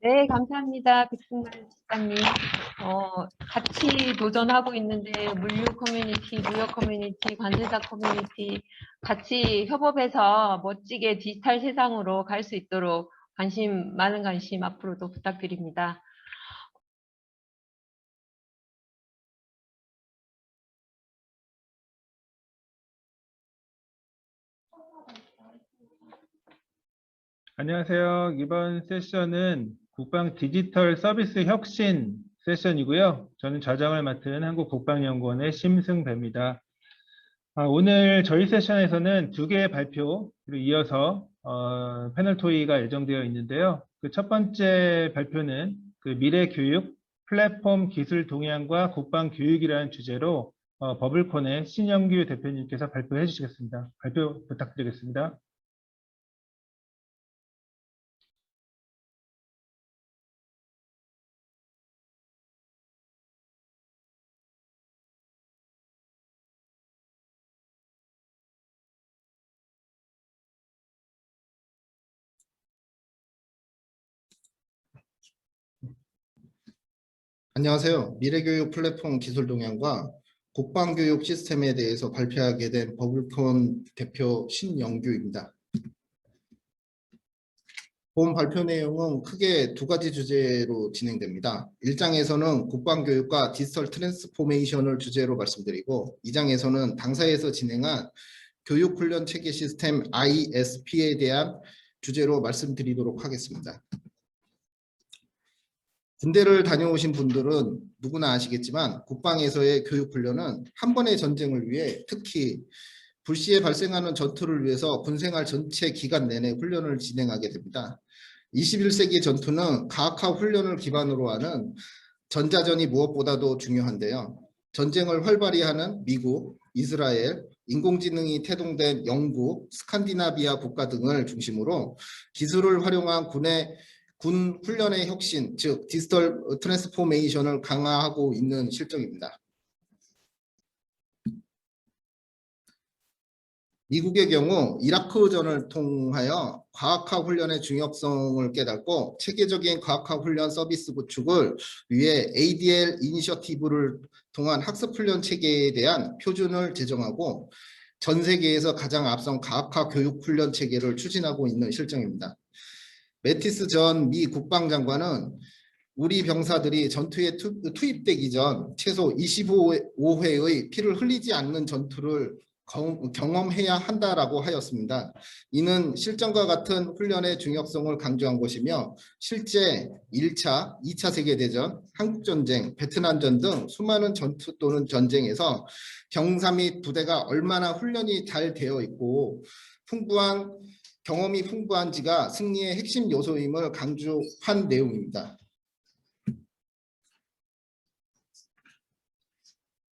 네, 감사합니다. 백승만 집사님. 같이 도전하고 있는데, 물류 커뮤니티, 무역 커뮤니티, 관세사 커뮤니티, 같이 협업해서 멋지게 디지털 세상으로 갈 수 있도록 많은 관심 앞으로도 부탁드립니다. 안녕하세요. 이번 세션은 국방 디지털 서비스 혁신 세션이고요. 저는 좌장을 맡은 한국국방연구원의 심승배입니다. 오늘 저희 세션에서는 두 개의 발표를 이어서 패널 토의가 예정되어 있는데요. 그 첫 번째 발표는 그 미래 교육 플랫폼 기술 동향과 국방 교육이라는 주제로 버블콘의 신영규 대표님께서 발표해 주시겠습니다. 발표 부탁드리겠습니다. 안녕하세요. 미래교육 플랫폼 기술 동향과 국방교육 시스템에 대해서 발표하게 된 버블콘 대표 신영규입니다. 본 발표 내용은 크게 두 가지 주제로 진행됩니다. 1장에서는 국방교육과 디지털 트랜스포메이션을 주제로 말씀드리고 2장에서는 당사에서 진행한 교육훈련 체계 시스템 ISP에 대한 주제로 말씀드리도록 하겠습니다. 군대를 다녀오신 분들은 누구나 아시겠지만 국방에서의 교육훈련은 한 번의 전쟁을 위해 특히 불시에 발생하는 전투를 위해서 군생활 전체 기간 내내 훈련을 진행하게 됩니다. 21세기 전투는 가학화 훈련을 기반으로 하는 전자전이 무엇보다도 중요한데요. 전쟁을 활발히 하는 미국, 이스라엘, 인공지능이 태동된 영국, 스칸디나비아 국가 등을 중심으로 기술을 활용한 군 훈련의 혁신, 즉 디지털 트랜스포메이션을 강화하고 있는 실정입니다. 미국의 경우 이라크전을 통하여 과학화 훈련의 중요성을 깨닫고 체계적인 과학화 훈련 서비스 구축을 위해 ADL 이니셔티브를 통한 학습 훈련 체계에 대한 표준을 제정하고 전 세계에서 가장 앞선 과학화 교육 훈련 체계를 추진하고 있는 실정입니다. 매티스 전 미 국방장관은 우리 병사들이 전투에 투입되기 전 최소 25회의 피를 흘리지 않는 전투를 경험해야 한다라고 하였습니다. 이는 실전과 같은 훈련의 중요성을 강조한 것이며 실제 1차, 2차 세계대전, 한국전쟁, 베트남전 등 수많은 전투 또는 전쟁에서 병사 및 부대가 얼마나 훈련이 잘 되어 있고 경험이 풍부한지가 승리의 핵심 요소임을 강조한 내용입니다.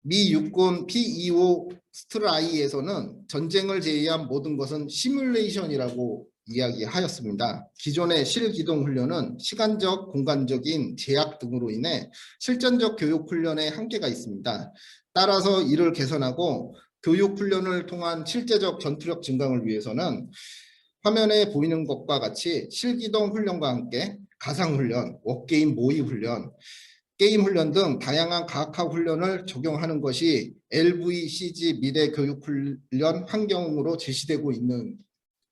미 육군 P-25 스트라이에서는 전쟁을 제외한 모든 것은 시뮬레이션이라고 이야기하였습니다. 기존의 실기동 훈련은 시간적, 공간적인 제약 등으로 인해 실전적 교육 훈련에 한계가 있습니다. 따라서 이를 개선하고 교육 훈련을 통한 실제적 전투력 증강을 위해서는 화면에 보이는 것과 같이 실기동 훈련과 함께 가상훈련, 워게임 모의 훈련, 게임 훈련 등 다양한 과학화 훈련을 적용하는 것이 LVCG 미래 교육 훈련 환경으로 제시되고 있는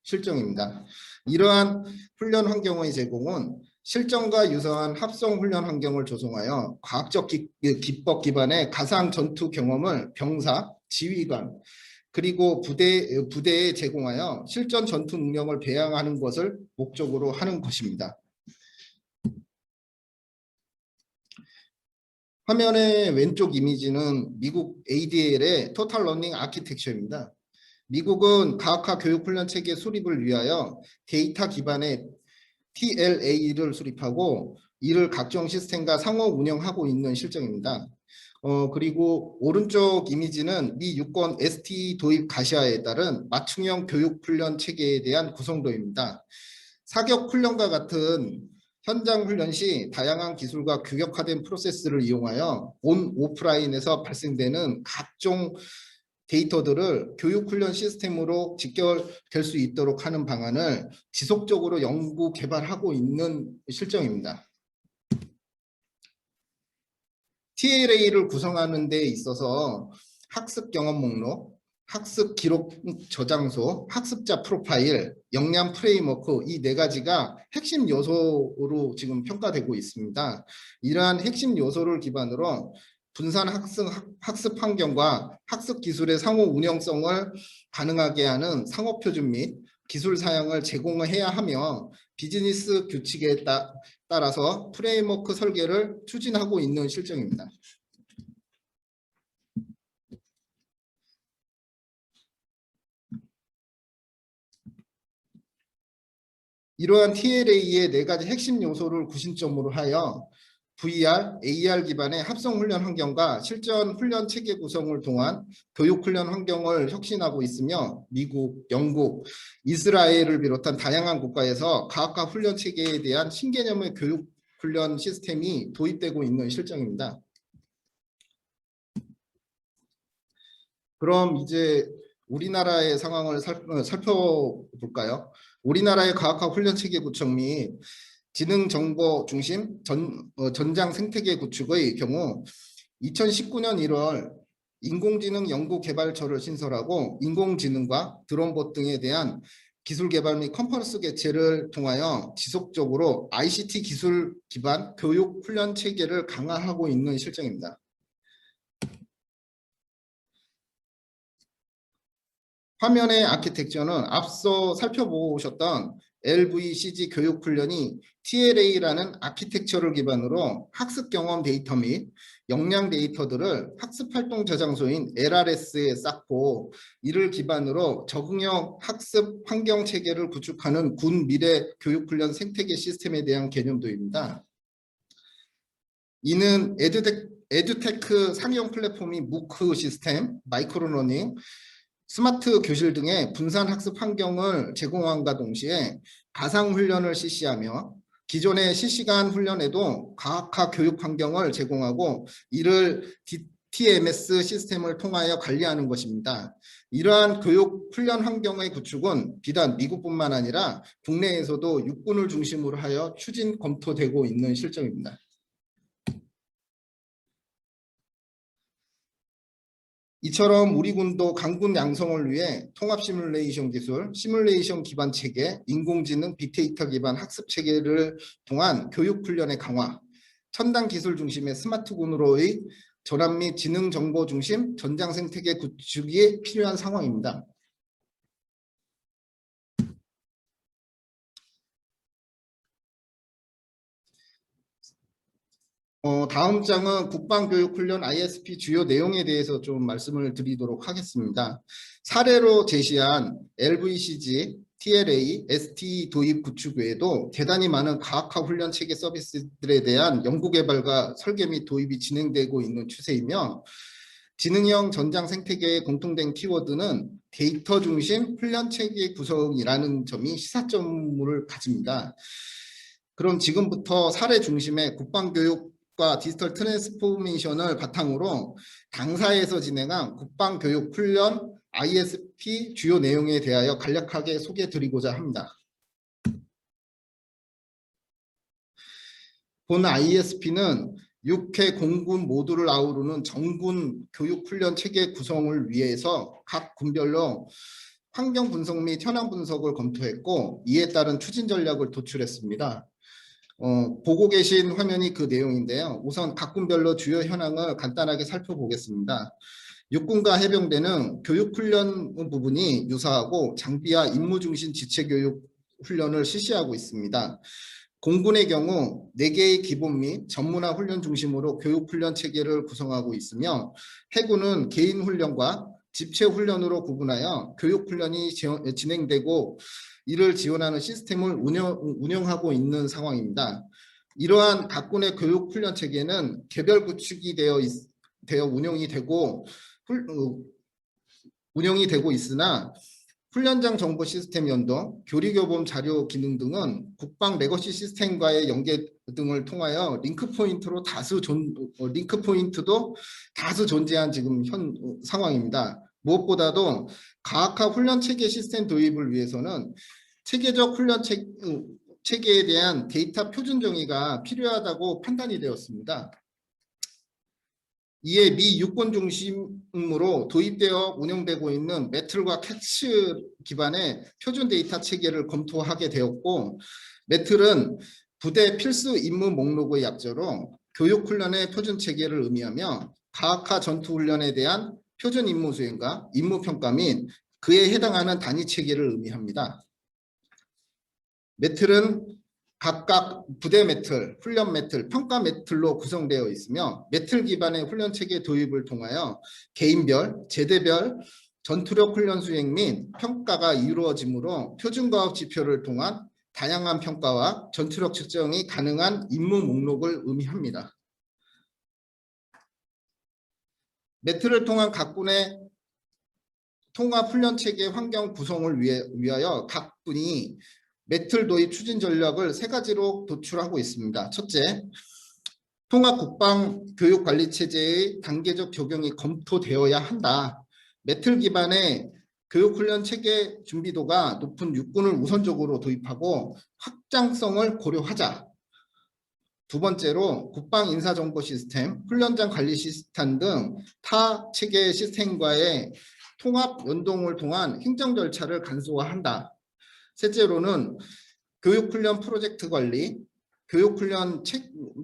실정입니다. 이러한 훈련 환경의 제공은 실전과 유사한 합성 훈련 환경을 조성하여 과학적 기법 기반의 가상 전투 경험을 병사, 지휘관, 그리고 부대에 제공하여 실전 전투 능력을 배양하는 것을 목적으로 하는 것입니다. 화면의 왼쪽 이미지는 미국 ADL의 토탈 러닝 아키텍처입니다. 미국은 과학화 교육훈련 체계 수립을 위하여 데이터 기반의 TLA를 수립하고 이를 각종 시스템과 상호 운영하고 있는 실정입니다. 그리고 오른쪽 이미지는 미 육군 ST 도입 가시화에 따른 맞춤형 교육훈련 체계에 대한 구성도입니다. 사격 훈련과 같은 현장 훈련 시 다양한 기술과 규격화된 프로세스를 이용하여 온 오프라인에서 발생되는 각종 데이터들을 교육훈련 시스템으로 직결될 수 있도록 하는 방안을 지속적으로 연구 개발하고 있는 실정입니다. TLA를 구성하는 데 있어서 학습 경험 목록, 학습 기록 저장소, 학습자 프로파일, 역량 프레임워크 이 네 가지가 핵심 요소로 지금 평가되고 있습니다. 이러한 핵심 요소를 기반으로 분산 학습 환경과 학습 기술의 상호 운영성을 가능하게 하는 상호 표준 및 기술 사양을 제공해야 하며 비즈니스 규칙에 따라서 프레임워크 설계를 추진하고 있는 실정입니다. 이러한 TLA의 네 가지 핵심 요소를 구심점으로 하여 VR, AR 기반의 합성 훈련 환경과 실전 훈련 체계 구성을 통한 교육 훈련 환경을 혁신하고 있으며 미국, 영국, 이스라엘을 비롯한 다양한 국가에서 과학화 훈련 체계에 대한 신개념의 교육 훈련 시스템이 도입되고 있는 실정입니다. 그럼 이제 우리나라의 상황을 살펴볼까요? 우리나라의 과학화 훈련 체계 구축 및 지능 정보 중심 전장 생태계 구축의 경우 2019년 1월 인공지능 연구개발처를 신설하고 인공지능과 드론봇 등에 대한 기술 개발 및 컨퍼런스 개최를 통하여 지속적으로 ICT 기술 기반 교육 훈련 체계를 강화하고 있는 실정입니다. 화면의 아키텍처는 앞서 살펴보셨던 LVCG 교육훈련이 TLA라는 아키텍처를 기반으로 학습 경험 데이터 및 역량 데이터들을 학습활동 저장소인 LRS에 쌓고 이를 기반으로 적응형 학습 환경 체계를 구축하는 군 미래 교육훈련 생태계 시스템에 대한 개념도입니다. 이는 에듀테크 상용 플랫폼인 무크 시스템, 마이크로러닝, 스마트 교실 등의 분산 학습 환경을 제공함과 동시에 가상 훈련을 실시하며 기존의 실시간 훈련에도 과학화 교육 환경을 제공하고 이를 TMS 시스템을 통하여 관리하는 것입니다. 이러한 교육 훈련 환경의 구축은 비단 미국뿐만 아니라 국내에서도 육군을 중심으로 하여 추진 검토되고 있는 실정입니다. 이처럼 우리 군도 강군 양성을 위해 통합 시뮬레이션 기술, 시뮬레이션 기반 체계, 인공지능, 빅데이터 기반 학습 체계를 통한 교육 훈련의 강화, 첨단 기술 중심의 스마트군으로의 전환 및 지능 정보 중심 전장 생태계 구축이 필요한 상황입니다. 다음 장은 국방교육훈련 ISP 주요 내용에 대해서 좀 말씀을 드리도록 하겠습니다. 사례로 제시한 LVCG, TLA, ST 도입 구축 외에도 대단히 많은 과학화 훈련 체계 서비스들에 대한 연구개발과 설계 및 도입이 진행되고 있는 추세이며 지능형 전장 생태계의 공통된 키워드는 데이터 중심 훈련 체계 구성이라는 점이 시사점을 가집니다. 그럼 지금부터 사례 중심의 국방교육 과 디지털 트랜스포메이션을 바탕으로 당사에서 진행한 국방교육 훈련 ISP 주요 내용에 대하여 간략하게 소개드리고자 합니다. 본 ISP는 6회 공군 모두를 아우르는 정군 교육 훈련 체계 구성을 위해서 각 군별로 환경 분석 및 현황 분석을 검토했고 이에 따른 추진 전략을 도출했습니다. 보고 계신 화면이 그 내용인데요. 우선 각 군별로 주요 현황을 간단하게 살펴보겠습니다. 육군과 해병대는 교육훈련 부분이 유사하고 장비와 임무 중심 지체교육 훈련을 실시하고 있습니다. 공군의 경우 4개의 기본 및 전문화 훈련 중심으로 교육훈련 체계를 구성하고 있으며 해군은 개인 훈련과 집체 훈련으로 구분하여 교육훈련이 진행되고 이를 지원하는 시스템을 운영하고 있는 상황입니다. 이러한 각군의 교육 훈련 체계는 개별 구축이 되어 운영이 되고 있으나 훈련장 정보 시스템 연동, 교리교범 자료 기능 등은 국방 레거시 시스템과의 연계 등을 통하여 링크 포인트도 다수 존재한 지금 현 상황입니다. 무엇보다도 가학화 훈련 체계 시스템 도입을 위해서는 체계적 훈련 체계에 대한 데이터 표준 정의가 필요하다고 판단이 되었습니다. 이에 미 유권 중심으로 도입되어 운영되고 있는 매틀과 캐치 기반의 표준 데이터 체계를 검토하게 되었고, 매틀은 부대 필수 임무 목록의 약자로 교육 훈련의 표준 체계를 의미하며 가학화 전투 훈련에 대한 표준 임무 수행과 임무 평가 및 그에 해당하는 단위 체계를 의미합니다. 매틀은 각각 부대 매틀, 훈련 매틀, 평가 매틀로 구성되어 있으며 매틀 기반의 훈련 체계 도입을 통하여 개인별, 제대별 전투력 훈련 수행 및 평가가 이루어지므로 표준과학 지표를 통한 다양한 평가와 전투력 측정이 가능한 임무 목록을 의미합니다. 매틀을 통한 각 군의 통합 훈련 체계 환경 구성을 위하여 각 군이 매틀 도입 추진 전략을 세 가지로 도출하고 있습니다. 첫째, 통합 국방 교육 관리 체제의 단계적 적용이 검토되어야 한다. 매틀 기반의 교육 훈련 체계 준비도가 높은 육군을 우선적으로 도입하고 확장성을 고려하자. 두 번째로 국방 인사정보 시스템, 훈련장 관리 시스템 등 타 체계 시스템과의 통합 연동을 통한 행정 절차를 간소화한다. 셋째로는 교육훈련 프로젝트 관리, 교육훈련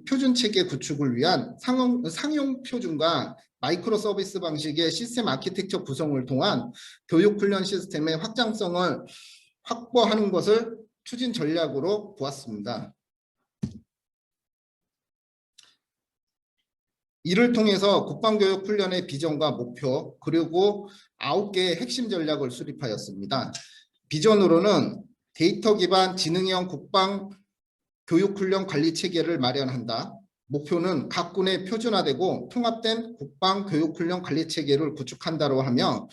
표준 체계 구축을 위한 상용 표준과 마이크로 서비스 방식의 시스템 아키텍처 구성을 통한 교육훈련 시스템의 확장성을 확보하는 것을 추진 전략으로 보았습니다. 이를 통해서 국방교육 훈련의 비전과 목표 그리고 9개의 핵심 전략을 수립하였습니다. 비전으로는 데이터 기반 지능형 국방 교육 훈련 관리 체계를 마련한다. 목표는 각 군의 표준화되고 통합된 국방 교육 훈련 관리 체계를 구축한다고 하며,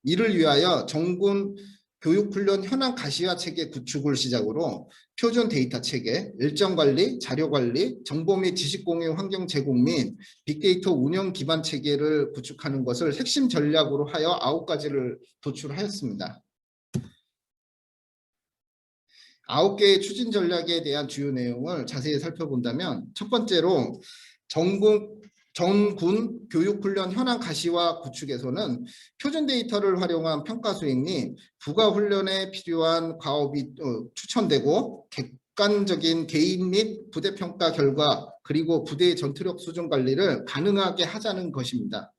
이를 위하여 정군 교육훈련 현황 가시화 체계 구축을 시작으로 표준 데이터 체계, 일정 관리, 자료 관리, 정보 및 지식 공유 환경 제공 및 빅데이터 운영 기반 체계를 구축하는 것을 핵심 전략으로 하여 9가지를 도출하였습니다. 9개의 추진 전략에 대한 주요 내용을 자세히 살펴본다면, 첫 번째로 정군 교육훈련 현황 가시화 구축에서는 표준 데이터를 활용한 평가 수행 및 부가 훈련에 필요한 과업이 추천되고, 객관적인 개인 및 부대 평가 결과 그리고 부대의 전투력 수준 관리를 가능하게 하자는 것입니다.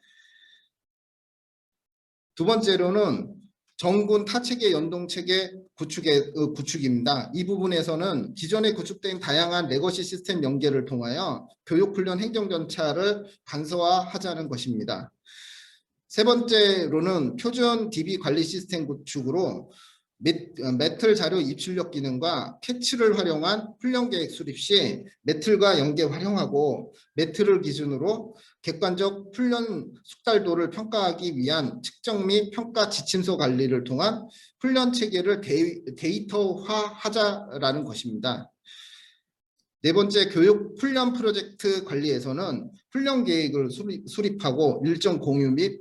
두 번째로는 정군 타체계 연동체계 구축입니다. 이 부분에서는 기존에 구축된 다양한 레거시 시스템 연계를 통하여 교육훈련 행정전차를 간소화하자는 것입니다. 세 번째로는 표준 DB 관리 시스템 구축으로 매틀 자료 입출력 기능과 캐치를 활용한 훈련 계획 수립 시 매틀과 연계 활용하고, 매틀을 기준으로 객관적 훈련 숙달도를 평가하기 위한 측정 및 평가 지침서 관리를 통한 훈련 체계를 데이터화하자라는 것입니다. 네 번째, 교육 훈련 프로젝트 관리에서는 훈련 계획을 수립하고 일정 공유 및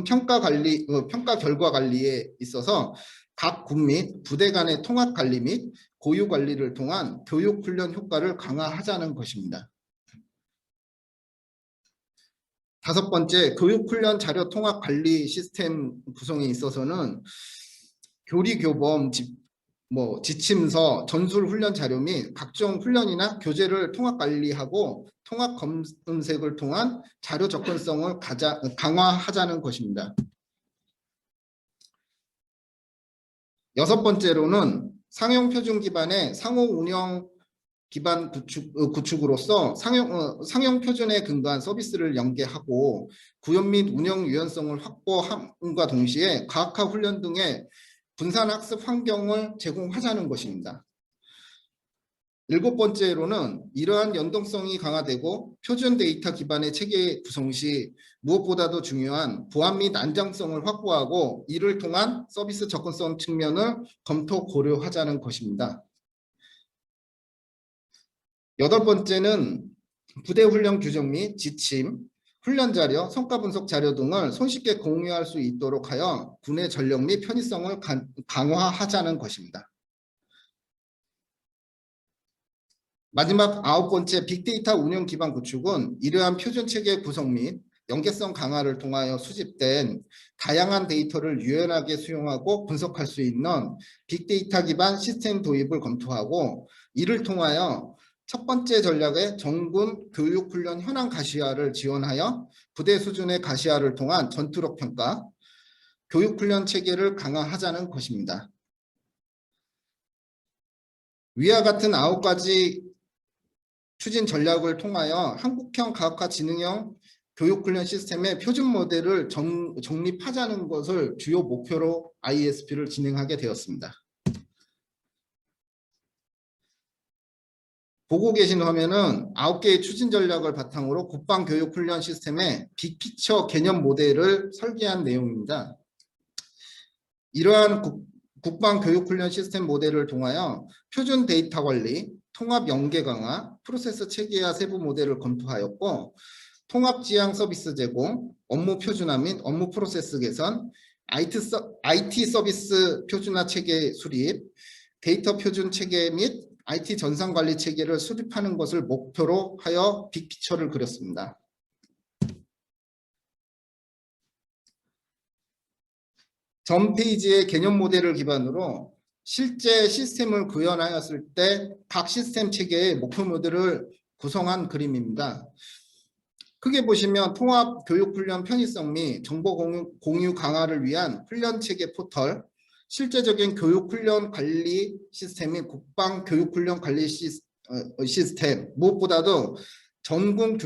평가 결과 관리에 있어서 각 군 및 부대 간의 통합 관리 및 고유 관리를 통한 교육 훈련 효과를 강화하자는 것입니다. 다섯 번째, 교육 훈련 자료 통합 관리 시스템 구성에 있어서는 교리 교범 지침서, 전술 훈련 자료 및 각종 훈련이나 교재를 통합 관리하고 통합 검색을 통한 자료 접근성을 강화하자는 것입니다. 여섯 번째로는 상용 표준 기반의 상호 운영 기반 구축으로서 상용 표준에 근거한 서비스를 연계하고 구현 및 운영 유연성을 확보함과 동시에 가학화 훈련 등의 분산 학습 환경을 제공하자는 것입니다. 일곱 번째로는 이러한 연동성이 강화되고 표준 데이터 기반의 체계 구성 시 무엇보다도 중요한 보안 및 안정성을 확보하고, 이를 통한 서비스 접근성 측면을 검토 고려하자는 것입니다. 여덟 번째는 부대 훈련 규정 및 지침, 훈련 자료, 성과 분석 자료 등을 손쉽게 공유할 수 있도록 하여 군의 전력 및 편의성을 강화하자는 것입니다. 마지막 9번째 빅데이터 운영 기반 구축은 이러한 표준 체계 구성 및 연계성 강화를 통하여 수집된 다양한 데이터를 유연하게 수용하고 분석할 수 있는 빅데이터 기반 시스템 도입을 검토하고, 이를 통하여 첫 번째 전략의 정군 교육훈련 현황 가시화를 지원하여 부대 수준의 가시화를 통한 전투력 평가, 교육훈련 체계를 강화하자는 것입니다. 위와 같은 9가지 추진 전략을 통하여 한국형 과학화 지능형 교육훈련 시스템의 표준 모델을 정립하자는 것을 주요 목표로 ISP를 진행하게 되었습니다. 보고 계신 화면은 9개의 추진 전략을 바탕으로 국방교육훈련 시스템의 빅피처 개념 모델을 설계한 내용입니다. 이러한 국방교육훈련 시스템 모델을 통하여 표준 데이터 관리, 통합 연계 강화, 프로세스 체계화 세부 모델을 검토하였고, 통합 지향 서비스 제공, 업무 표준화 및 업무 프로세스 개선, IT 서비스 표준화 체계 수립, 데이터 표준 체계 및 IT 전산 관리 체계를 수립하는 것을 목표로 하여 빅피처를 그렸습니다. 전 페이지의 개념 모델을 기반으로 실제 시스템을 구현하였을 때 각 시스템 체계의 목표 모델을 구성한 그림입니다. 크게 보시면 통합 교육훈련 편의성 및 정보 공유 강화를 위한 훈련 체계 포털, 실제적인 교육훈련 관리 시스템인 국방 교육훈련 관리 시스템, 무엇보다도 전국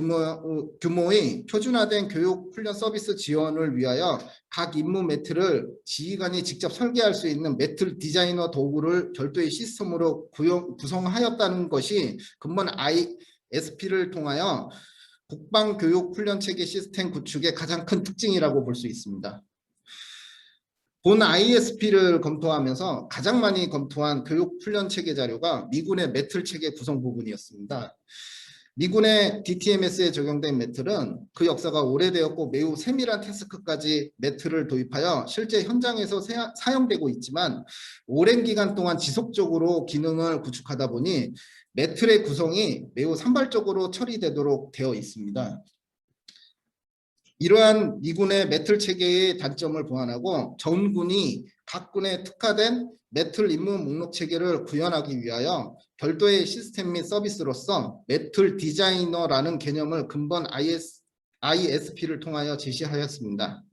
규모의 표준화된 교육훈련 서비스 지원을 위하여 각 임무 매트를 지휘관이 직접 설계할 수 있는 매트 디자이너 도구를 별도의 시스템으로 구성하였다는 것이 근본 ISP를 통하여 국방교육훈련 체계 시스템 구축의 가장 큰 특징이라고 볼 수 있습니다. 본 ISP를 검토하면서 가장 많이 검토한 교육훈련 체계 자료가 미군의 매틀 체계 구성 부분이었습니다. 미군의 DTMS에 적용된 매틀은 그 역사가 오래되었고 매우 세밀한 태스크까지 매틀을 도입하여 실제 현장에서 사용되고 있지만, 오랜 기간 동안 지속적으로 기능을 구축하다 보니 매틀의 구성이 매우 산발적으로 처리되도록 되어 있습니다. 이러한 미군의 매틀 체계의 단점을 보완하고 전군이 각 군에 특화된 매틀 임무 목록 체계를 구현하기 위하여 별도의 시스템 및 서비스로서 매틀 디자이너라는 개념을 근본 ISP를 통하여 제시하였습니다.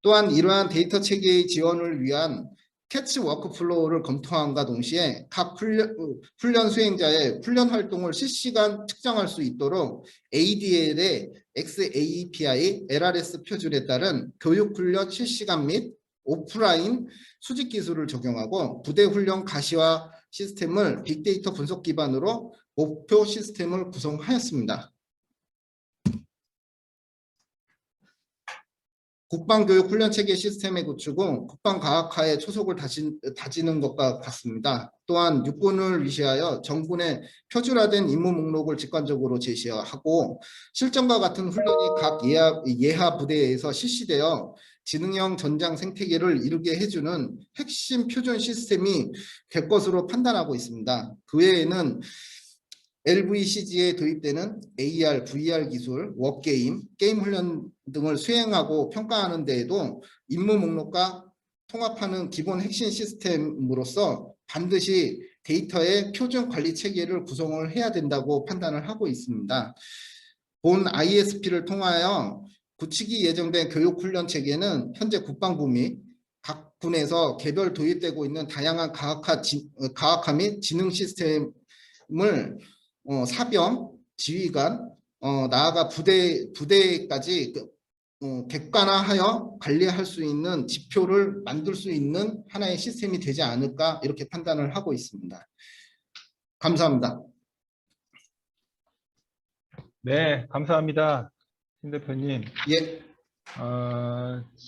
또한 이러한 데이터 체계의 지원을 위한 캐치 워크플로우를 검토함과 동시에 각 훈련 수행자의 훈련 활동을 실시간 측정할 수 있도록 ADL의 XAPI LRS 표준에 따른 교육훈련 실시간 및 오프라인 수집 기술을 적용하고 부대 훈련 가시화 시스템을 빅데이터 분석 기반으로 목표 시스템을 구성하였습니다. 국방교육훈련체계 시스템의 구축은 국방과학화의 초석을 다지는 것과 같습니다. 또한 육군을 위시하여 정군의 표준화된 임무 목록을 직관적으로 제시하고, 실전과 같은 훈련이 각 예하 부대에서 실시되어 지능형 전장 생태계를 이루게 해주는 핵심 표준 시스템이 될 것으로 판단하고 있습니다. 그 외에는 LVCG에 도입되는 AR, VR 기술, 워게임, 게임 훈련 등을 수행하고 평가하는 데에도 임무 목록과 통합하는 기본 핵심 시스템으로서 반드시 데이터의 표준 관리 체계를 구성을 해야 된다고 판단을 하고 있습니다. 본 ISP를 통하여 구축이 예정된 교육훈련 체계는 현재 국방부 및 각 군에서 개별 도입되고 있는 다양한 과학화 및 지능 시스템을 사병, 지휘관, 나아가 부대까지 객관화하여 관리할 수 있는 지표를 만들 수 있는 하나의 시스템이 되지 않을까, 이렇게 판단을 하고 있습니다. 감사합니다. 네, 감사합니다. 신 대표님. 예.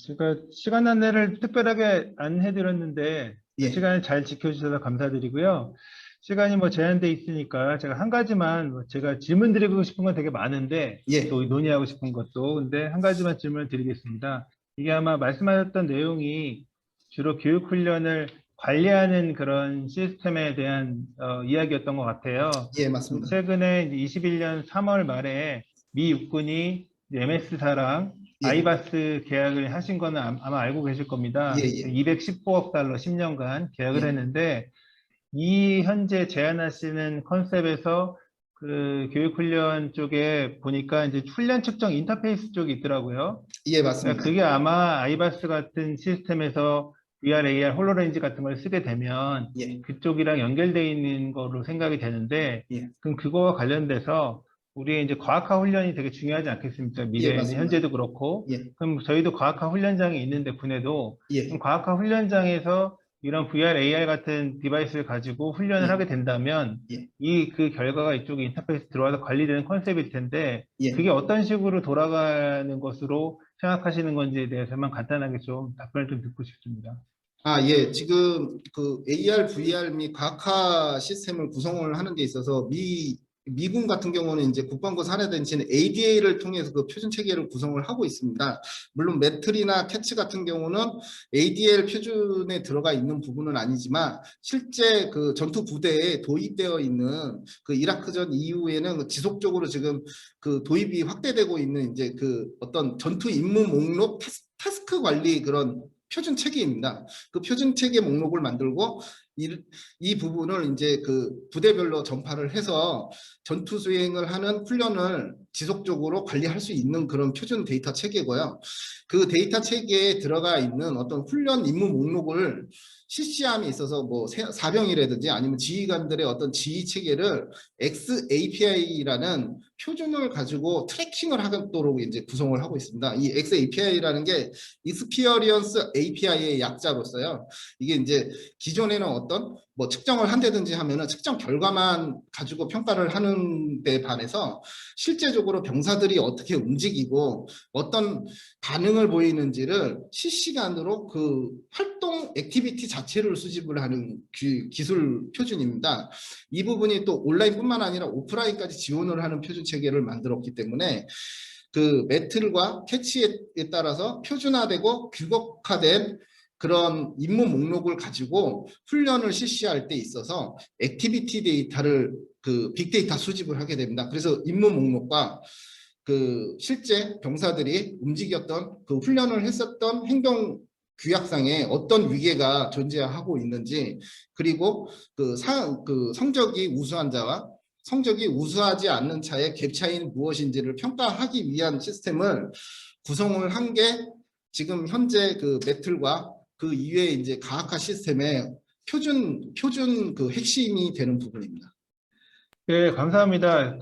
제가 시간 안내를 특별하게 안 해드렸는데 예. 시간을 잘 지켜주셔서 감사드리고요. 시간이 뭐 제한돼 있으니까 제가 한 가지만 제가 질문 드리고 싶은 건 되게 많은데 예. 또 논의하고 싶은 것도 근데 한 가지만 질문을 드리겠습니다. 이게 아마 말씀하셨던 내용이 주로 교육 훈련을 관리하는 그런 시스템에 대한 이야기였던 것 같아요. 예, 맞습니다. 최근에 21년 3월 말에 미 육군이 MS사랑 예. 아이바스 계약을 하신 거는 아마 알고 계실 겁니다. 예, 예. 219억 달러 10년간 계약을 예. 했는데 이 현재 제안하시는 컨셉에서 그 교육훈련 쪽에 보니까 이제 훈련 측정 인터페이스 쪽이 있더라고요. 예, 맞습니다. 그러니까 그게 아마 아이바스 같은 시스템에서 VR, AR, 홀로렌즈 같은 걸 쓰게 되면 예. 그쪽이랑 연결되어 있는 거로 생각이 되는데 예. 그럼 그거와 관련돼서 우리의 이제 과학화 훈련이 되게 중요하지 않겠습니까? 미래에는 맞습니다. 현재도 그렇고 예. 그럼 저희도 과학화 훈련장이 있는데 군에도 예. 그럼 과학화 훈련장에서 이런 VR, AR 같은 디바이스를 가지고 훈련을 예. 하게 된다면 예. 그 결과가 이쪽에 인터페이스 들어와서 관리되는 컨셉일 텐데 예. 그게 어떤 식으로 돌아가는 것으로 생각하시는 건지에 대해서만 간단하게 좀 답변을 좀 듣고 싶습니다. 예. 지금 그 AR, VR 및 과학화 시스템을 구성을 하는 데 있어서 미군 같은 경우는 이제 국방부 사례단체는 ADA를 통해서 그 표준 체계를 구성을 하고 있습니다. 물론 매트리나 캐치 같은 경우는 ADL 표준에 들어가 있는 부분은 아니지만 실제 그 전투 부대에 도입되어 있는 그 이라크전 이후에는 지속적으로 지금 그 도입이 확대되고 있는 이제 그 어떤 전투 임무 목록 타스크 관리 그런 표준 체계입니다. 그 표준 체계 목록을 만들고 이 부분을 이제 그 부대별로 전파를 해서 전투 수행을 하는 훈련을 지속적으로 관리할 수 있는 그런 표준 데이터 체계고요. 그 데이터 체계에 들어가 있는 어떤 훈련 임무 목록을 실시함에 있어서 뭐 사병이라든지 아니면 지휘관들의 어떤 지휘 체계를 XAPI라는 표준을 가지고 트래킹을 하도록 이제 구성을 하고 있습니다. 이 XAPI라는 게 Experience API의 약자로서요. 이게 이제 기존에는 어떤 뭐 측정을 한다든지 하면은 측정 결과만 가지고 평가를 하는 데 반해서 실제적으로 병사들이 어떻게 움직이고 어떤 반응을 보이는지를 실시간으로 그 활동 액티비티 자체를 수집을 하는 기술 표준입니다. 이 부분이 또 온라인뿐만 아니라 오프라인까지 지원을 하는 표준 체계를 만들었기 때문에 그 매틀과 캐치에 따라서 표준화되고 규격화된 그런 임무 목록을 가지고 훈련을 실시할 때 있어서 액티비티 데이터를 그 빅데이터 수집을 하게 됩니다. 그래서 임무 목록과 그 실제 병사들이 움직였던 그 훈련을 했었던 행동 규약상에 어떤 위계가 존재하고 있는지 그리고 그 성적이 우수한 자와 성적이 우수하지 않는 차의 갭 차이는 무엇인지를 평가하기 위한 시스템을 구성을 한 게 지금 현재 그 매틀과 그 이외에 이제 과학화 시스템의 표준 그 핵심이 되는 부분입니다. 네, 감사합니다.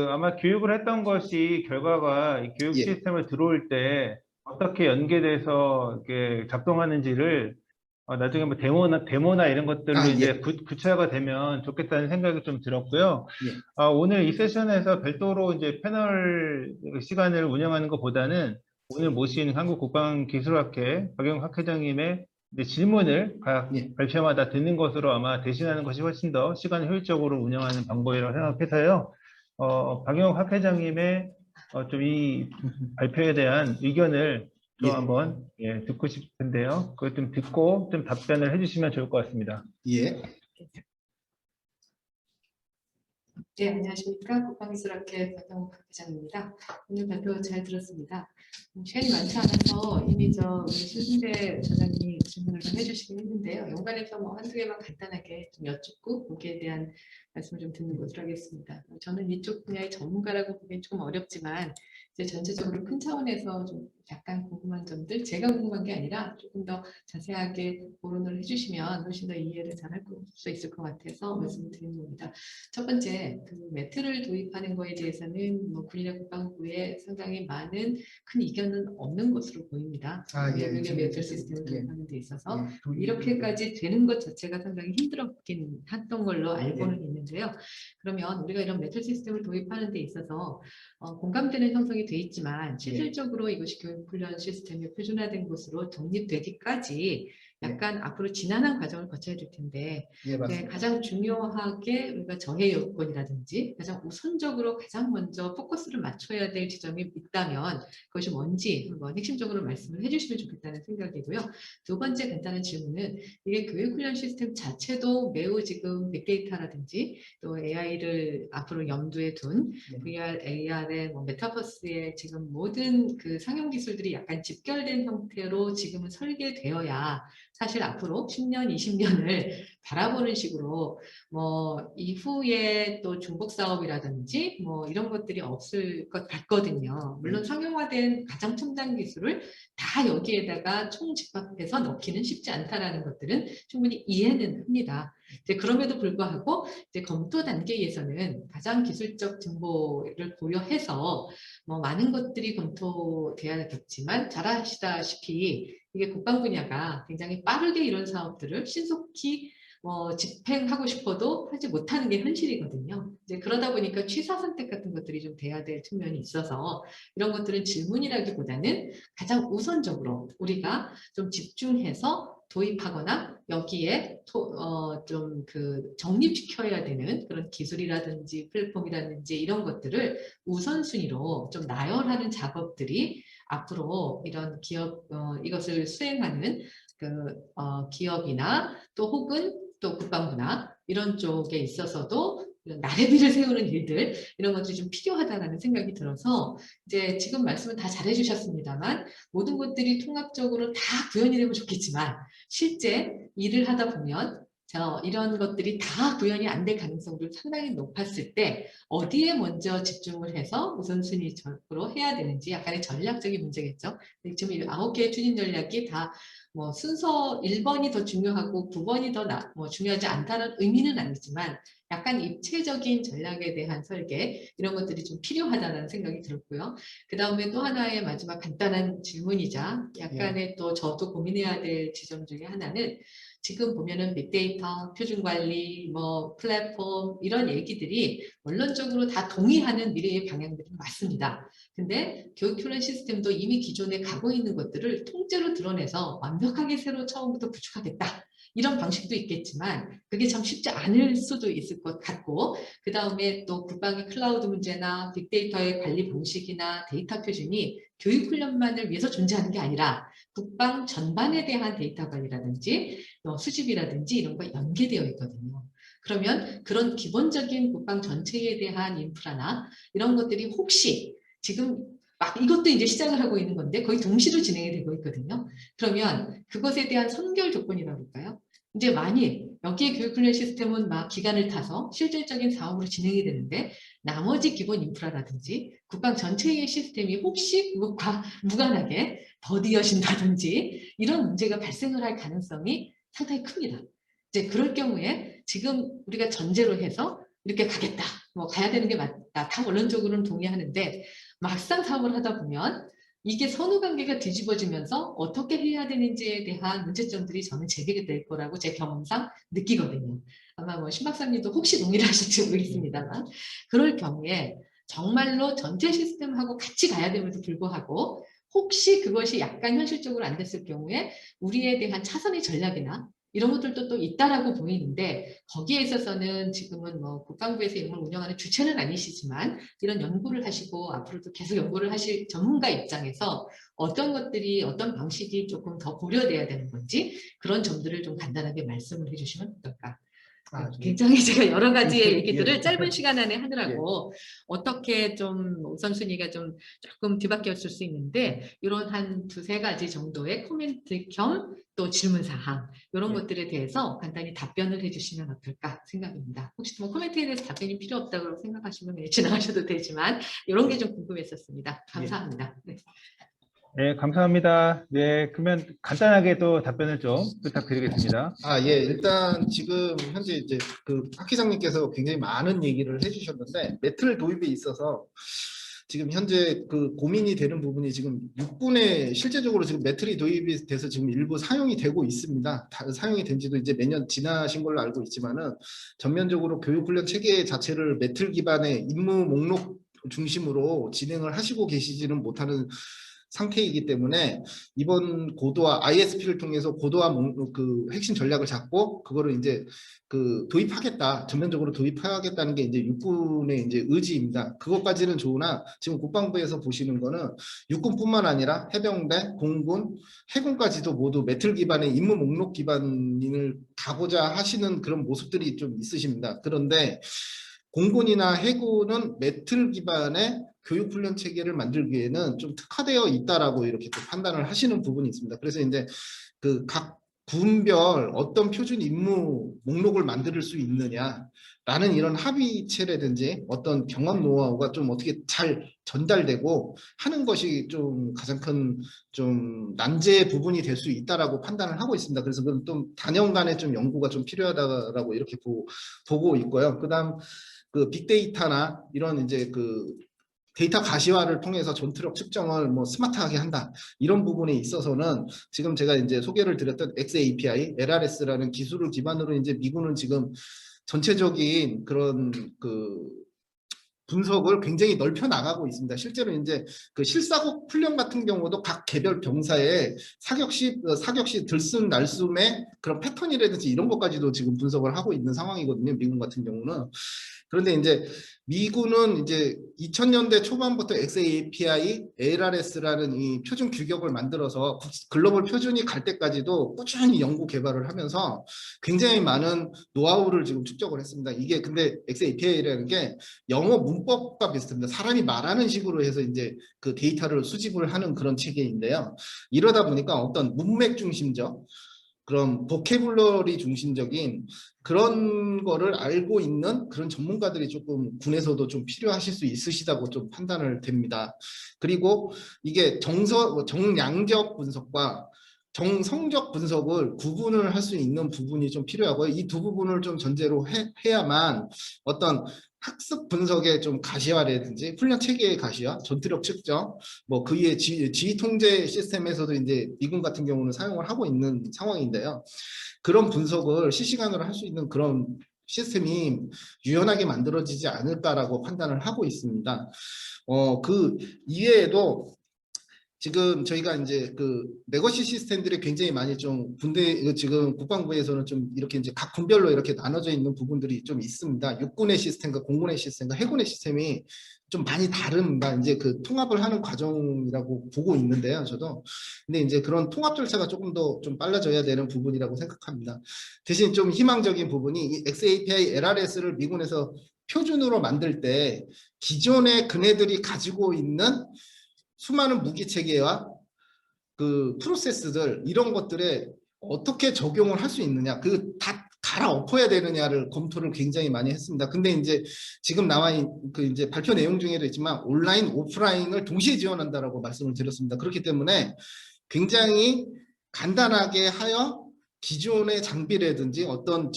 아마 교육을 했던 것이 결과가 이 교육 예. 시스템을 들어올 때 어떻게 연계돼서 이렇게 작동하는지를 나중에 뭐 데모나 이런 것들로 이제 구체화가 되면 좋겠다는 생각이 좀 들었고요. 예. 오늘 이 세션에서 별도로 이제 패널 시간을 운영하는 것보다는 오늘 모신 한국국방기술학회 박영학 회장님의 이제 질문을 각 발표마다 듣는 것으로 아마 대신하는 것이 훨씬 더 시간 효율적으로 운영하는 방법이라고 생각해서요. 박영학 학회장님의 좀 이 발표에 대한 의견을 또 한번 듣고 싶은데요. 그걸 좀 듣고 좀 답변을 해주시면 좋을 것 같습니다. 예. 네, 안녕하십니까. 국방기술학회 박영학 회장입니다. 오늘 발표 잘 들었습니다. 시간이 많지 않아서 이미 우리 신승대 전장님이 질문을 좀 해주시긴 했는데요. 연관해서 뭐 한두 개만 간단하게 좀 여쭙고 거기에 대한 말씀을 좀 듣는 것으로 하겠습니다. 저는 이쪽 분야의 전문가라고 보기엔 조금 어렵지만 이제 전체적으로 큰 차원에서 좀 약간 궁금한 점들, 제가 궁금한 게 아니라 조금 더 자세하게 보론을 해주시면 훨씬 더 이해를 잘 할 수 있을 것 같아서 말씀을 드리는 겁니다. 첫 번째, 그 매트를 도입하는 거에 대해서는 뭐 군이나 국방부에 상당히 많은 큰 이견은 없는 것으로 보입니다. 외국의 매트 시스템을 도입하는 데 있어서 이렇게까지 되는 것 자체가 상당히 힘들었긴 했던 걸로 알고는 있는데요. 그러면 우리가 이런 매트 시스템을 도입하는 데 있어서 공감대는 형성이 돼 있지만 실질적으로 이것이 교육훈련 시스템이 표준화된 것으로 정립되기까지 약간 앞으로 지난한 과정을 거쳐야 될 텐데 예, 네, 맞습니다. 가장 중요하게 우리가 정해 요건이라든지 가장 우선적으로 가장 먼저 포커스를 맞춰야 될 지점이 있다면 그것이 뭔지 한번 핵심적으로 말씀을 해주시면 좋겠다는 생각이고요. 두 번째 간단한 질문은 이게 교육훈련 시스템 자체도 매우 지금 빅데이터라든지 또 AI를 앞으로 염두에 둔 네. VR, AR의 뭐 메타버스의 지금 모든 그 상용 기술들이 약간 집결된 형태로 지금은 설계되어야 사실 앞으로 10년, 20년을 바라보는 식으로 뭐 이후에 또 중복 사업이라든지 뭐 이런 것들이 없을 것 같거든요. 물론 상용화된 가장 첨단 기술을 다 여기에다가 총집합해서 넣기는 쉽지 않다라는 것들은 충분히 이해는 합니다. 이제 그럼에도 불구하고 이제 검토 단계에서는 가장 기술적 정보를 고려해서 뭐 많은 것들이 검토돼야겠지만 잘 아시다시피 이게 국방 분야가 굉장히 빠르게 이런 사업들을 신속히 집행하고 싶어도 하지 못하는 게 현실이거든요. 이제 그러다 보니까 취사 선택 같은 것들이 좀 돼야 될 측면이 있어서 이런 것들은 질문이라기보다는 가장 우선적으로 우리가 좀 집중해서 도입하거나 여기에 좀 그 정립시켜야 되는 그런 기술이라든지 플랫폼이라든지 이런 것들을 우선순위로 좀 나열하는 작업들이 앞으로 이런 기업 이것을 수행하는 그 기업이나 또 혹은 또 국방부나 이런 쪽에 있어서도 이런 나래비를 세우는 일들 이런 것들이 좀 필요하다라는 생각이 들어서 이제 지금 말씀은 다 잘해주셨습니다만 모든 것들이 통합적으로 다 구현이 되면 좋겠지만 실제 일을 하다 보면 이런 것들이 다 구현이 안 될 가능성도 상당히 높았을 때 어디에 먼저 집중을 해서 우선순위적으로 해야 되는지 약간의 전략적인 문제겠죠. 지금 9개의 추진 전략이 다 뭐 순서 1번이 더 중요하고 9번이 더 중요하지 않다는 의미는 아니지만 약간 입체적인 전략에 대한 설계 이런 것들이 좀 필요하다는 생각이 들었고요. 그 다음에 또 하나의 마지막 간단한 질문이자 약간의 또 저도 고민해야 될 지점 중에 하나는 지금 보면은 빅데이터, 표준관리, 뭐 플랫폼 이런 얘기들이 원론적으로 다 동의하는 미래의 방향들이 맞습니다. 근데 교육훈련 시스템도 이미 기존에 가고 있는 것들을 통째로 드러내서 완벽하게 새로 처음부터 구축하겠다. 이런 방식도 있겠지만 그게 참 쉽지 않을 수도 있을 것 같고 그 다음에 또 국방의 클라우드 문제나 빅데이터의 관리 방식이나 데이터 표준이 교육훈련만을 위해서 존재하는 게 아니라 국방 전반에 대한 데이터 관리라든지 수집이라든지 이런 거 연계되어 있거든요. 그러면 그런 기본적인 국방 전체에 대한 인프라나 이런 것들이 혹시 지금 막 이것도 이제 시작을 하고 있는 건데 거의 동시로 진행이 되고 있거든요. 그러면 그것에 대한 선결 조건이라고 할까요? 이제 만일 여기에 교육훈련 시스템은 막 기간을 타서 실질적인 사업으로 진행이 되는데 나머지 기본 인프라라든지 국방 전체의 시스템이 혹시 그것과 무관하게 더디어진다든지 이런 문제가 발생을 할 가능성이 상당히 큽니다. 이제 그럴 경우에 지금 우리가 전제로 해서 이렇게 가겠다, 뭐 가야 되는 게 맞다, 다 원론적으로는 동의하는데 막상 사업을 하다 보면 이게 선후관계가 뒤집어지면서 어떻게 해야 되는지에 대한 문제점들이 저는 제기될 거라고 제 경험상 느끼거든요. 아마 뭐 신 박사님도 혹시 동의를 하실지 모르겠습니다만 그럴 경우에 정말로 전체 시스템하고 같이 가야 됨에도 불구하고 혹시 그것이 약간 현실적으로 안 됐을 경우에 우리에 대한 차선의 전략이나 이런 것들도 또 있다라고 보이는데 거기에 있어서는 지금은 뭐 국방부에서 이런 걸 운영하는 주체는 아니시지만 이런 연구를 하시고 앞으로도 계속 연구를 하실 전문가 입장에서 어떤 것들이 어떤 방식이 조금 더 고려돼야 되는 건지 그런 점들을 좀 간단하게 말씀을 해주시면 어떨까? 굉장히 제가 여러 가지의 얘기들을 짧은 시간 안에 하느라고 어떻게 좀 우선순위가 좀 조금 뒤바뀌었을 수 있는데 이런 한 2-3가지 정도의 코멘트 겸 또 질문사항 이런 것들에 대해서 간단히 답변을 해주시면 어떨까 생각입니다. 혹시 뭐 코멘트에 대해서 답변이 필요 없다고 생각하시면 지나가셔도 되지만 이런 게 좀 궁금했었습니다. 감사합니다. 네. 네, 감사합니다. 네, 그러면 간단하게 또 답변을 좀 부탁드리겠습니다. 예, 일단 지금 현재 이제 그 박 회장님께서 굉장히 많은 얘기를 해주셨는데 매트를 도입에 있어서 지금 현재 그 고민이 되는 부분이 지금 육군에 실제적으로 지금 매트리 도입이 돼서 지금 일부 사용이 되고 있습니다. 사용이 된 지도 이제 몇 년 지나신 걸로 알고 있지만은 전면적으로 교육훈련 체계 자체를 매트 기반의 임무 목록 중심으로 진행을 하시고 계시지는 못하는 상태이기 때문에 이번 고도화 ISP를 통해서 고도화 그 핵심 전략을 잡고 그거를 이제 그 도입하겠다, 전면적으로 도입하겠다는 게 이제 육군의 이제 의지입니다. 그것까지는 좋으나 지금 국방부에서 보시는 거는 육군뿐만 아니라 해병대, 공군, 해군까지도 모두 매틀 기반의 임무 목록 기반을 가고자 하시는 그런 모습들이 좀 있으십니다. 그런데 공군이나 해군은 매틀 기반의 교육훈련 체계를 만들기에는 좀 특화되어 있다라고 이렇게 또 판단을 하시는 부분이 있습니다. 그래서 이제 그 각 군별 어떤 표준 임무 목록을 만들 수 있느냐라는 이런 합의체라든지 어떤 경험 노하우가 좀 어떻게 잘 전달되고 하는 것이 좀 가장 큰 좀 난제의 부분이 될 수 있다라고 판단을 하고 있습니다. 그래서 그건 좀 단연간의 좀 연구가 좀 필요하다라고 이렇게 보고 있고요. 그다음 그 빅데이터나 이런 이제 그 데이터 가시화를 통해서 전투력 측정을 뭐 스마트하게 한다. 이런 부분에 있어서는 지금 제가 이제 소개를 드렸던 XAPI, LRS라는 기술을 기반으로 이제 미군은 지금 전체적인 그런 그 분석을 굉장히 넓혀 나가고 있습니다. 실제로 이제 그 실사국 훈련 같은 경우도 각 개별 병사의 사격 시 들숨 날숨의 그런 패턴이라든지 이런 것까지도 지금 분석을 하고 있는 상황이거든요. 미군 같은 경우는. 그런데 이제 미군은 이제 2000년대 초반부터 XAPI, LRS라는 이 표준 규격을 만들어서 글로벌 표준이 갈 때까지도 꾸준히 연구 개발을 하면서 굉장히 많은 노하우를 지금 축적을 했습니다. 이게 근데 XAPI라는 게 영어 문법과 비슷합니다. 사람이 말하는 식으로 해서 이제 그 데이터를 수집을 하는 그런 체계인데요. 이러다 보니까 어떤 문맥 중심적 그런 보케블러리 중심적인 그런 거를 알고 있는 그런 전문가들이 조금 군에서도 좀 필요하실 수 있으시다고 좀 판단을 됩니다. 그리고 이게 정량적 분석과 정성적 분석을 구분을 할 수 있는 부분이 좀 필요하고요. 이 두 부분을 좀 전제로 해야만 어떤 학습 분석의 좀 가시화라든지 훈련 체계의 가시화, 전투력 측정, 뭐 그의 지휘 통제 시스템에서도 이제 미군 같은 경우는 사용을 하고 있는 상황인데요. 그런 분석을 실시간으로 할 수 있는 그런 시스템이 유연하게 만들어지지 않을까라고 판단을 하고 있습니다. 그 이외에도 지금 저희가 이제 그 레거시 시스템들이 굉장히 많이 좀 군대 지금 국방부에서는 좀 이렇게 이제 각 군별로 이렇게 나눠져 있는 부분들이 좀 있습니다. 육군의 시스템과 공군의 시스템과 해군의 시스템이 좀 많이 다릅니다. 이제 그 통합을 하는 과정이라고 보고 있는데요, 저도. 근데 이제 그런 통합 절차가 조금 더 좀 빨라져야 되는 부분이라고 생각합니다. 대신 좀 희망적인 부분이 이 XAPI, LRS를 미군에서 표준으로 만들 때 기존의 그네들이 가지고 있는 수많은 무기 체계와 그 프로세스들 이런 것들에 어떻게 적용을 할 수 있느냐, 그 다 갈아엎어야 되느냐를 검토를 굉장히 많이 했습니다. 근데 이제 지금 나와 있는 그 이제 발표 내용 중에도 있지만 온라인, 오프라인을 동시에 지원한다라고 말씀을 드렸습니다. 그렇기 때문에 굉장히 간단하게 하여 기존의 장비라든지 어떤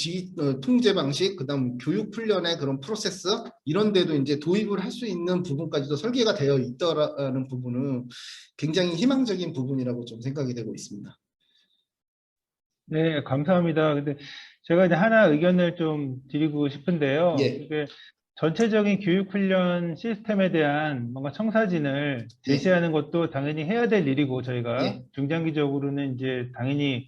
통제 방식, 그다음 교육 훈련의 그런 프로세스 이런 데도 이제 도입을 할 수 있는 부분까지도 설계가 되어 있다라는 부분은 굉장히 희망적인 부분이라고 좀 생각이 되고 있습니다. 네, 감사합니다. 근데 제가 이제 하나 의견을 좀 드리고 싶은데요. 예. 이게 전체적인 교육훈련 시스템에 대한 뭔가 청사진을 제시하는 것도 당연히 해야 될 일이고 저희가 예. 중장기적으로는 이제 당연히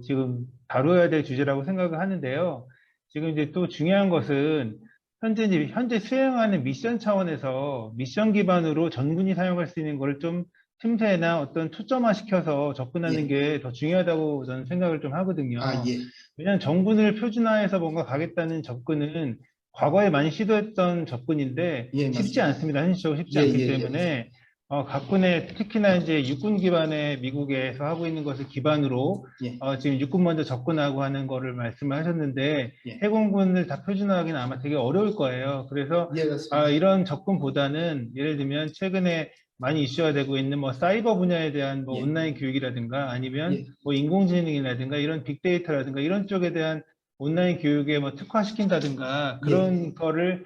지금 다뤄야 될 주제라고 생각을 하는데요. 지금 이제 또 중요한 것은 현재 수행하는 미션 차원에서 미션 기반으로 전군이 사용할 수 있는 것을 좀 틈새나 어떤 초점화 시켜서 접근하는 예. 게 더 중요하다고 저는 생각을 좀 하거든요. 예. 왜냐하면 전군을 표준화해서 뭔가 가겠다는 접근은 과거에 많이 시도했던 접근인데 예, 쉽지 맞습니다. 않습니다. 현실적으로 쉽지 예, 않기 예, 예, 때문에 각 군의 특히나 이제 육군 기반의 미국에서 하고 있는 것을 기반으로 예. 지금 육군 먼저 접근하고 하는 거를 말씀을 하셨는데 예. 해군군을 다 표준화하기는 아마 되게 어려울 거예요. 그래서 예, 맞습니다. 이런 접근보다는 예를 들면 최근에 많이 이슈가 되고 있는 뭐 사이버 분야에 대한 뭐 예. 온라인 교육이라든가 아니면 예. 뭐 인공지능이라든가 이런 빅데이터라든가 이런 쪽에 대한 온라인 교육에 뭐 특화시킨다든가 그런 거를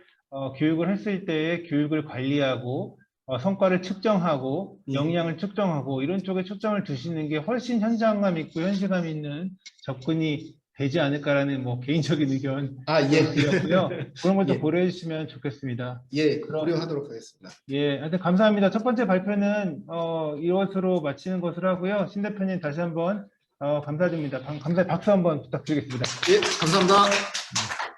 교육을 했을 때 교육을 관리하고 성과를 측정하고 예. 역량을 측정하고 이런 쪽에 초점을 두시는 게 훨씬 현장감 있고 현실감 있는 접근이 되지 않을까라는 뭐 개인적인 의견 예. 드렸고요. 그런 걸 좀 예. 고려해 주시면 좋겠습니다. 예, 고려하도록 하겠습니다. 예, 하여튼 감사합니다. 첫 번째 발표는 이것으로 마치는 것으로 하고요. 신 대표님 다시 한번 감사드립니다. 감사의 박수 한번 부탁드리겠습니다. 예, 감사합니다.